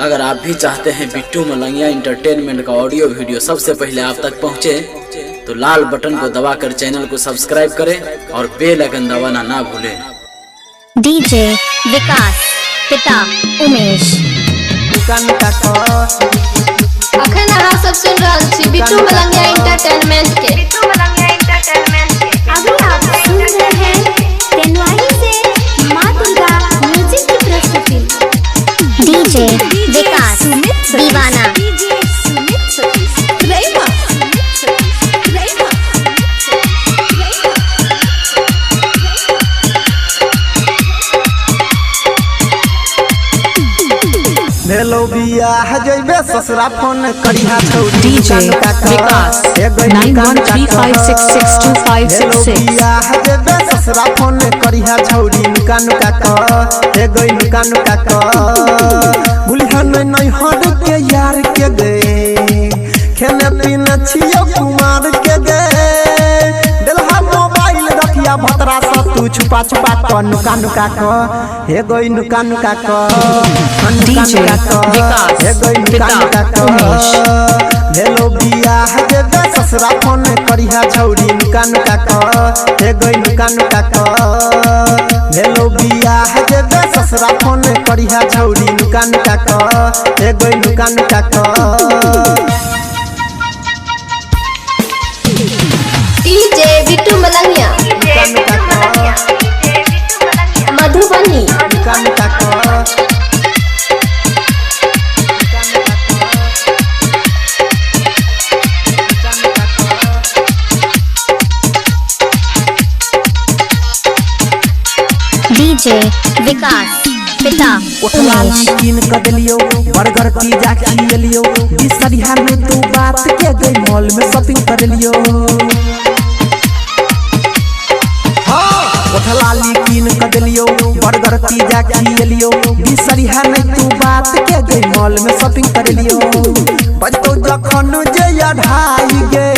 अगर आप भी चाहते हैं बिट्टू मलंगिया एंटरटेनमेंट का ऑडियो वीडियो सबसे पहले आप तक पहुंचे, तो लाल बटन को दबाकर चैनल को सब्सक्राइब करें और बेल आइकन दबाना ना भूलें। डीजे विकास, पिता उमेश। अखन अहाँ सब सुन रहल छी बिट्टू मलंगिया एंटरटेनमेंट के। अभी आप सुन रहे हैं तेनवाही से माँ दुर्गा म्यूजिक की प्रस्तुति। डीजे विकास दीवाना। हेलो बियाह जइबे ससुरा फोन करिहा छौरी। डीजे विकास 9135662566। बियाह जइबे ससुरा फोन करिहा छौरी। नुका नुका क हे गई नुका नुका क बुलहन नहीं हर के यार के गए खेने पीने छियो कुमार के गए देलहा मोबाइल रखिया भतरा सा तू छुपा छुपा क नुका नुका क हे गई नुका नुका क डीजे विकास पिता उमेश। हेलो बियाह जइबे ससुरा फोन करिहा छौरी। नुका नुका क हे गई नुका नुका क हेलो बियाह जइबे ससुरा फोन करिहा छौरी। नुका नुका क हे गई नुका नुका क डीजे बिट्टू मलंगिया मधुबनी। नुका नुका क डीजे विकास, पिता उमेश। किन क देलियो बर्गर पिज्जा खिलियो बिसरिया में तू बात के गई मॉल में शॉपिंग कर लियो। लाली किन क देलियो बर्गर पिज्जा खिलियो बिसरिया में तू बात के गई मॉल में शॉपिंग कर लियो। बजतो जखन जे अढ़ाई गे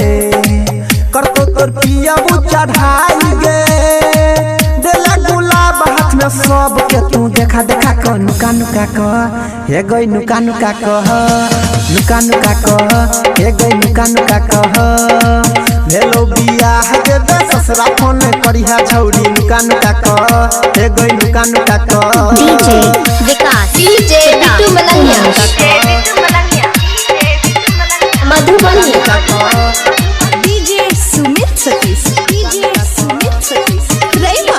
करतो तोर पिया चढ़ाई गे देला गुलाब हाथ में सब के तू देखा देखा क नुका नुका क हे गई नुका नुका क नुका नुका क हे गई नुका नुका क हेलो बियाह जइबे ससुरा फोन करिहा छौरी। नुका नुका क हे गई नुका नुका क DJ Vikas, DJ Bittu Malangiya Madhubani. DJ Sumit Satish, DJ Sumit Satish Raima.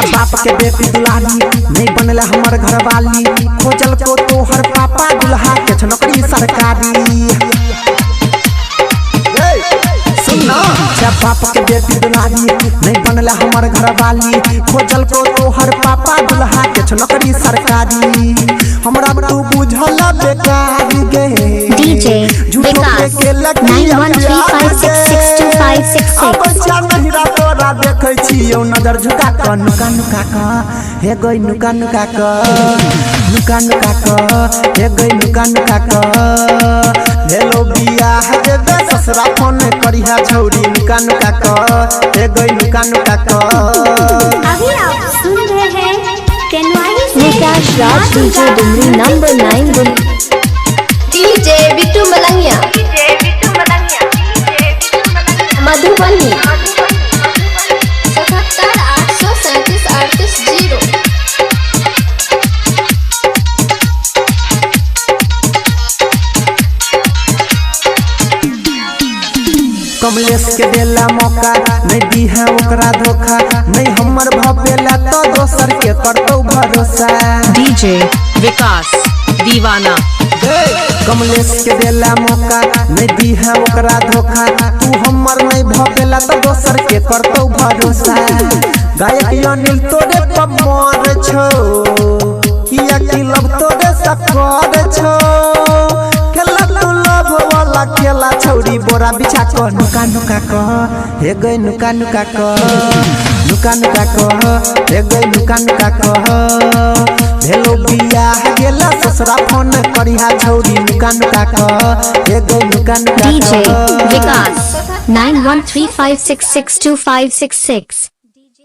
बाप के बेटी दुलारी नहीं बनल हमर घर वाली खोजल को तोहर पापा दुल्हा के नौकरी सरकारी। सुनना बाप के बेटी दुलारी नहीं बनल हमर घर वाली खोजल को तोहर पापा दुल्हा के नौकरी सरकारी। हमरा तू बुझल बेकार गे डीजे विकास 9135662566। तोरा देखै छियौ नजर झुका क नुका नुका क हे गई नुका नुका क नुका नुका क हे गई नुका नुका क हेलो बियाह जइबे ससुरा फोन करिहा छौरी। नुका नुका क हे गई नुका नुका क अभी आप सुन रहे हैं तेनवाही से Vikas Raj DJ Dumri number 9। DJ Bittu Malangiya Madhubani 77 837 38 0। Kamlesh के देला मौका नहीं दी है ओकरा धोखा नहीं हमर भपेला तो दोसर के करतौ भरोसा। डीजे विकास दीवाना। कमलेश के देला मौका नहीं दी है ओकरा धोखा तू हमर नहीं भपेला तो दोसर के करतौ भरोसा। गायक अनिल तोरे पमर छो किया कि लब तोरे सकर छो खेला तू लब वाला खेला छौरी बोरा बिछा क नुका नुका क हे गई नुका नुका क नुका नुका क हे गई नुका नुका क हेलो बियाह गेला ससुरा फोन करिहा छौरी। नुका नुका क हे गई नुका नुका क डीजे विकास। 9135662566।